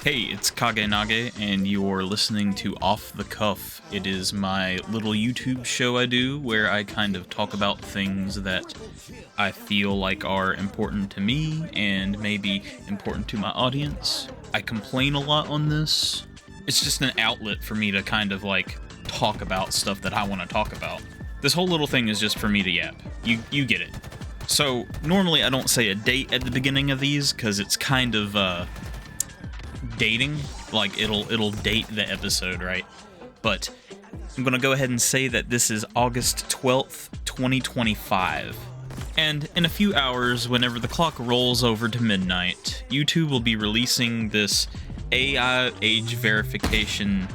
Hey, it's Kagenage, and you're listening to Off the Cuff. It is my little YouTube show I do where I kind of talk about things that I feel like are important to me and maybe important to my audience. I complain a lot on this. It's just an outlet for me to kind of like talk about stuff that I want to talk about. This whole little thing is just for me to yap. You get it. So, normally I don't say a date at the beginning of these because it's kind of, dating, like it'll date the episode, right? But I'm gonna go ahead and say that this is August 12th, 2025. And in a few hours, whenever the clock rolls over to midnight, YouTube will be releasing this AI age verification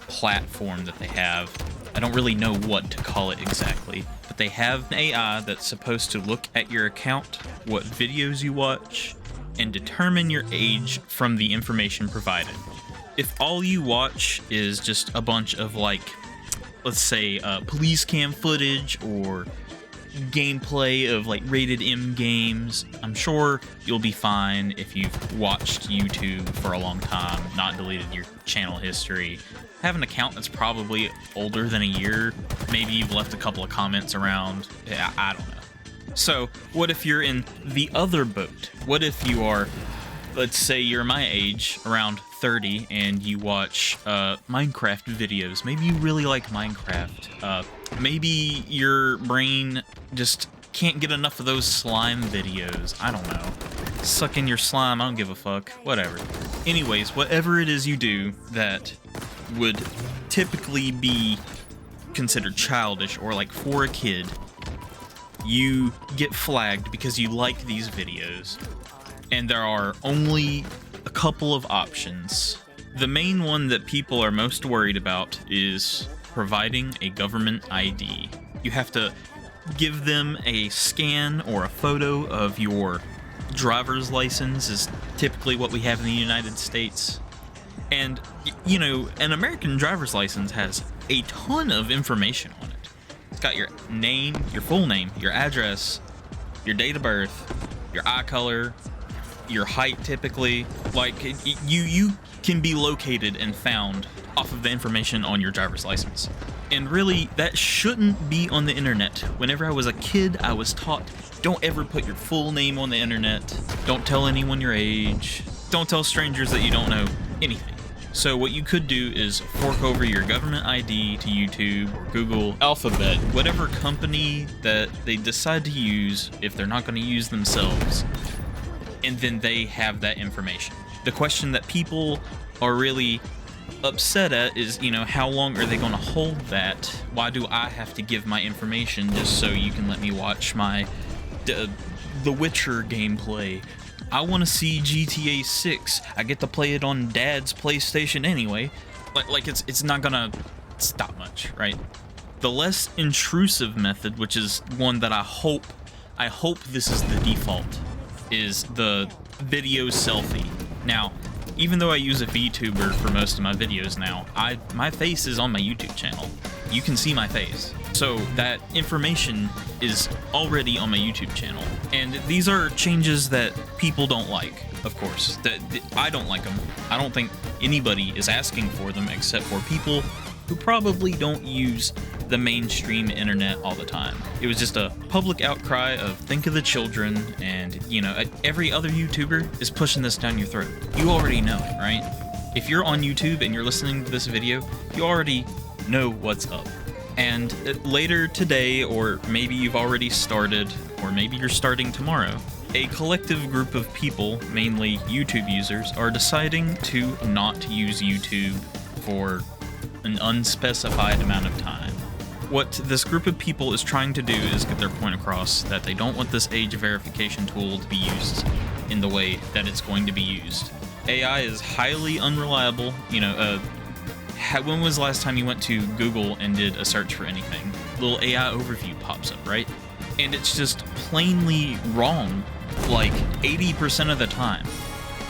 platform that they have. I don't really know what to call it exactly, but they have an AI that's supposed to look at your account, what videos you watch, and determine your age from the information provided. If all you watch is just a bunch of, like, let's say, police cam footage or gameplay of, like, rated M games, I'm sure you'll be fine if you've watched YouTube for a long time, not deleted your channel history, have an account that's probably older than a year, maybe you've left a couple of comments around, I don't know. So, what if you're in the other boat? What if you are, let's say you're my age, around 30, and you watch Minecraft videos? Maybe you really like Minecraft. Maybe your brain just can't get enough of those slime videos. I don't know. Suck in your slime, I don't give a fuck. Whatever. Anyways, whatever it is you do that would typically be considered childish or like for a kid, you get flagged because you like these videos, and there are only a couple of options. The main one that people are most worried about is providing a government ID. You have to give them a scan or a photo of your driver's license, is typically what we have in the United States. And, you know, an American driver's license has a ton of information on it. It's got your name, your full name, your address, your date of birth, your eye color, your height typically. Like, you can be located and found off of the information on your driver's license. And really, that shouldn't be on the internet. Whenever I was a kid, I was taught, don't ever put your full name on the internet. Don't tell anyone your age. Don't tell strangers that you don't know anything. So what you could do is fork over your government ID to YouTube or Google, Alphabet, whatever company that they decide to use if they're not going to use themselves, and then they have that information. The question that people are really upset at is, you know, how long are they going to hold that? Why do I have to give my information just so you can let me watch my The Witcher gameplay? I want to see GTA 6. I get to play it on Dad's PlayStation anyway. Like it's not gonna stop much, right? The less intrusive method, which is one that I hope this is the default, is the video selfie. Now, even though I use a VTuber for most of my videos now, my face is on my YouTube channel. You can see my face. So that information is already on my YouTube channel. And these are changes that people don't like, of course. I don't like them. I don't think anybody is asking for them except for people who probably don't use the mainstream internet all the time. It was just a public outcry of think of the children, and, you know, every other YouTuber is pushing this down your throat. You already know it, right? If you're on YouTube and you're listening to this video, you already know what's up. And later today, or maybe you've already started, or maybe you're starting tomorrow, a collective group of people, mainly YouTube users, are deciding to not use YouTube for an unspecified amount of time. What this group of people is trying to do is get their point across that they don't want this age verification tool to be used in the way that it's going to be used. AI is highly unreliable. You know, when was the last time you went to Google and did a search for anything? Little AI overview pops up, right? And it's just plainly wrong, like 80% of the time.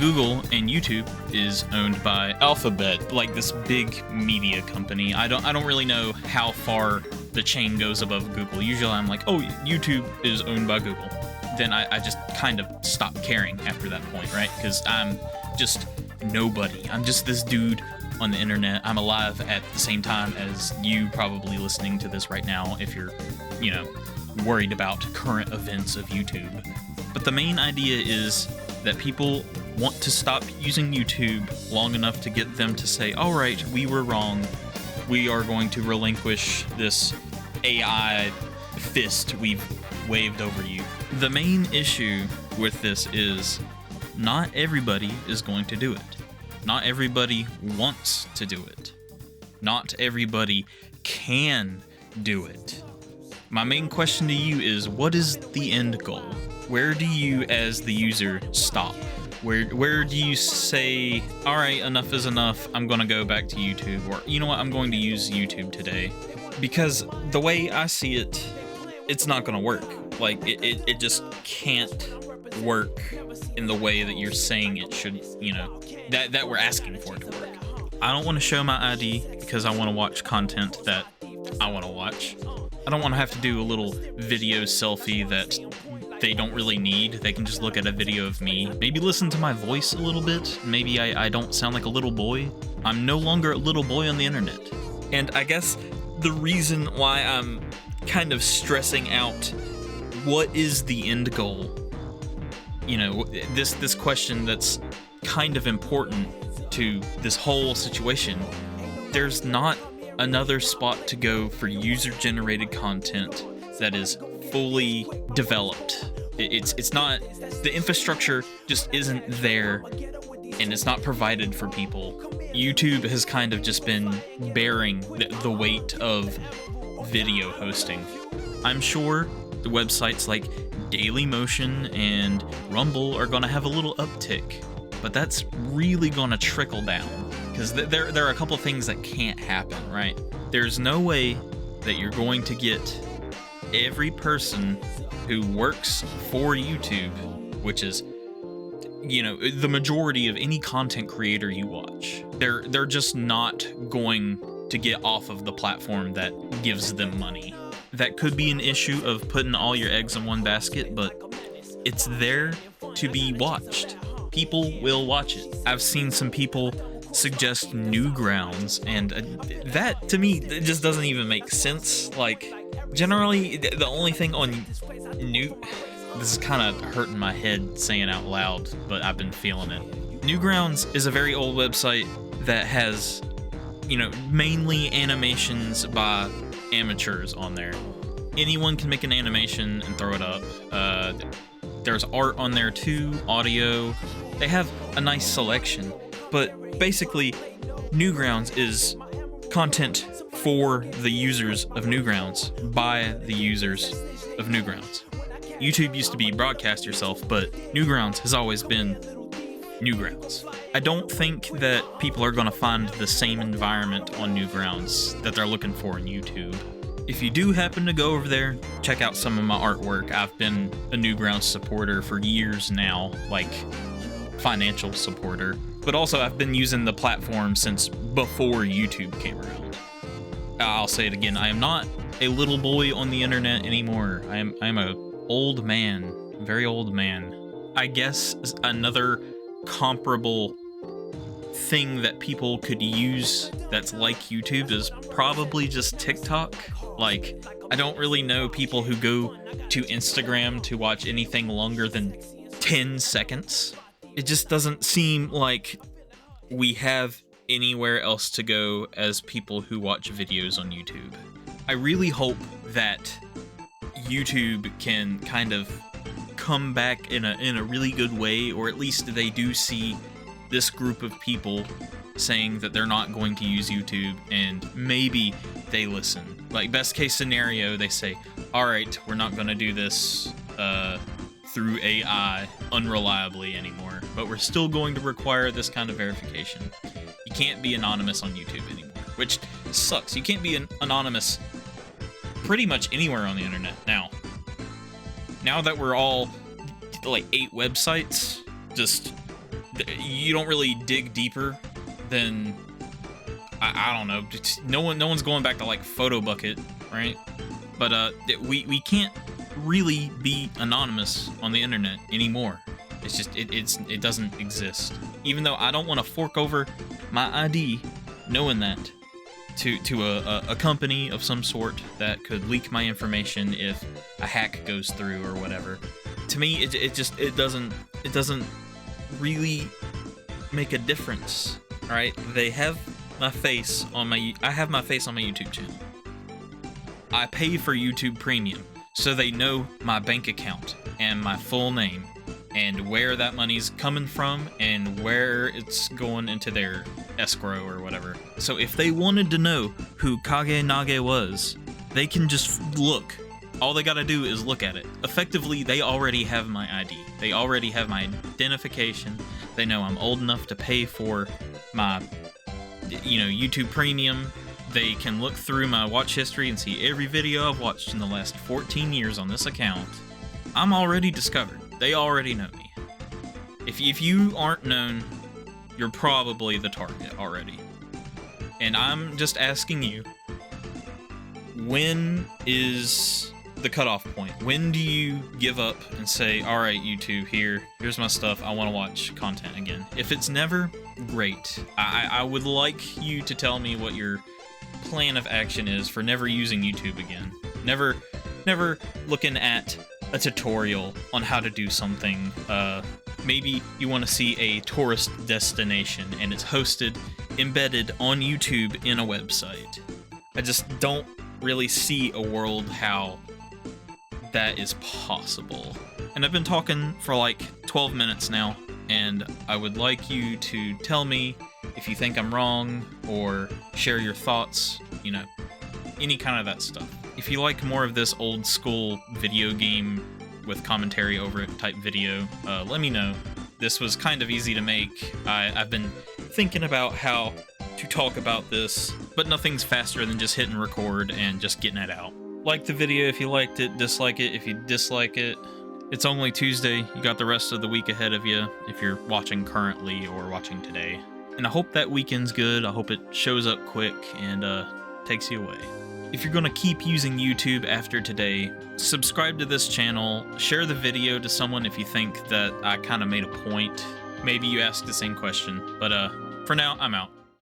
Google and YouTube is owned by Alphabet, like this big media company. I don't really know how far the chain goes above Google. Usually I'm like, oh, YouTube is owned by Google. Then I just kind of stop caring after that point, right? Because I'm just nobody. I'm just this dude on the internet. I'm alive at the same time as you probably listening to this right now if you're, worried about current events of YouTube. But the main idea is that people want to stop using YouTube long enough to get them to say, all right, we were wrong. We are going to relinquish this AI fist we've waved over you. The main issue with this is not everybody is going to do it. Not everybody wants to do it. Not everybody can do it. My main question to you is, what is the end goal? Where do you, as the user, stop? Where do you say, all right, enough is enough, I'm gonna go back to YouTube, or you know what, I'm going to use YouTube today? Because the way I see it, it's not gonna work. Like, it just can't work in the way that you're saying it should, that we're asking for it to work. I don't want to show my ID because I want to watch content that I want to watch. I don't want to have to do a little video selfie that they don't really need. They can just look at a video of me, maybe listen to my voice a little bit. Maybe I don't sound like a little boy. I'm no longer a little boy on the internet. And I guess the reason why I'm kind of stressing out what is the end goal, this question that's kind of important to this whole situation. There's not another spot to go for user-generated content that is fully developed. It's not, the infrastructure just isn't there, and it's not provided for people. YouTube has kind of just been bearing the weight of video hosting. I'm sure the websites like Dailymotion and Rumble are gonna have a little uptick, but that's really gonna trickle down, because there are a couple things that can't happen, right? There's no way that you're going to get every person who works for YouTube, which is, the majority of any content creator you watch. They're just not going to get off of the platform that gives them money. That could be an issue of putting all your eggs in one basket, but it's there to be watched. People will watch it. I've seen some people suggest Newgrounds, and that, to me, it just doesn't even make sense. Like, generally, the only thing on this is kind of hurting my head saying out loud, but I've been feeling it. Newgrounds is a very old website that has, mainly animations by amateurs on there. Anyone can make an animation and throw it up. There's art on there too, audio. They have a nice selection, but basically, Newgrounds is content for the users of Newgrounds by the users of Newgrounds. YouTube used to be broadcast yourself, but Newgrounds has always been Newgrounds. I don't think that people are going to find the same environment on Newgrounds that they're looking for in YouTube. If you do happen to go over there, check out some of my artwork. I've been a Newgrounds supporter for years now, like financial supporter, but also I've been using the platform since before YouTube came around. I'll say it again, I am not a little boy on the internet anymore. I'm a old man, very old man. I guess another comparable thing that people could use that's like YouTube is probably just TikTok. Like, I don't really know people who go to Instagram to watch anything longer than 10 seconds. It just doesn't seem like we have anywhere else to go as people who watch videos on YouTube. I really hope that YouTube can kind of come back in a really good way, or at least they do see this group of people saying that they're not going to use YouTube, and maybe they listen. Like, best case scenario, they say, all right, we're not going to do this through AI unreliably anymore, but we're still going to require this kind of verification. You can't be anonymous on YouTube anymore, which sucks. You can't be anonymous pretty much anywhere on the internet now. Now that we're all like 8 websites, just you don't really dig deeper than I don't know. No one's going back to like PhotoBucket, right? But we can't really be anonymous on the internet anymore. It's just it doesn't exist. even though I don't want to fork over my ID, knowing that, to a company of some sort that could leak my information if a hack goes through or whatever. To me, it doesn't really make a difference. All right, they have my face on I have my face on my YouTube channel. I pay for YouTube Premium, so they know my bank account and my full name and where that money's coming from and where it's going into their escrow or whatever. So if they wanted to know who Kage Nage was, they can just look. All they gotta do is look at it. Effectively, they already have my ID. They already have my identification. They know I'm old enough to pay for my, YouTube Premium. They can look through my watch history and see every video I've watched in the last 14 years on this account. I'm already discovered. They already know me. If you aren't known, you're probably the target already. And I'm just asking you, when is the cutoff point? When do you give up and say, alright YouTube, here's my stuff, I want to watch content again? If it's never, great. I would like you to tell me what your plan of action is for never using YouTube again. Never looking at a tutorial on how to do something. Maybe you want to see a tourist destination and it's embedded on YouTube in a website. I just don't really see a world how that is possible. And I've been talking for like 12 minutes now, and I would like you to tell me if you think I'm wrong or share your thoughts, any kind of that stuff. If you like more of this old school video game with commentary over it type video, let me know. This was kind of easy to make. I've been thinking about how to talk about this, but nothing's faster than just hitting record and just getting it out. Like the video if you liked it, dislike it if you dislike it. It's only Tuesday, you got the rest of the week ahead of you if you're watching currently or watching today. And I hope that weekend's good, I hope it shows up quick and takes you away. If you're gonna keep using YouTube after today, subscribe to this channel, share the video to someone if you think that I kind of made a point. Maybe you ask the same question, but for now, I'm out.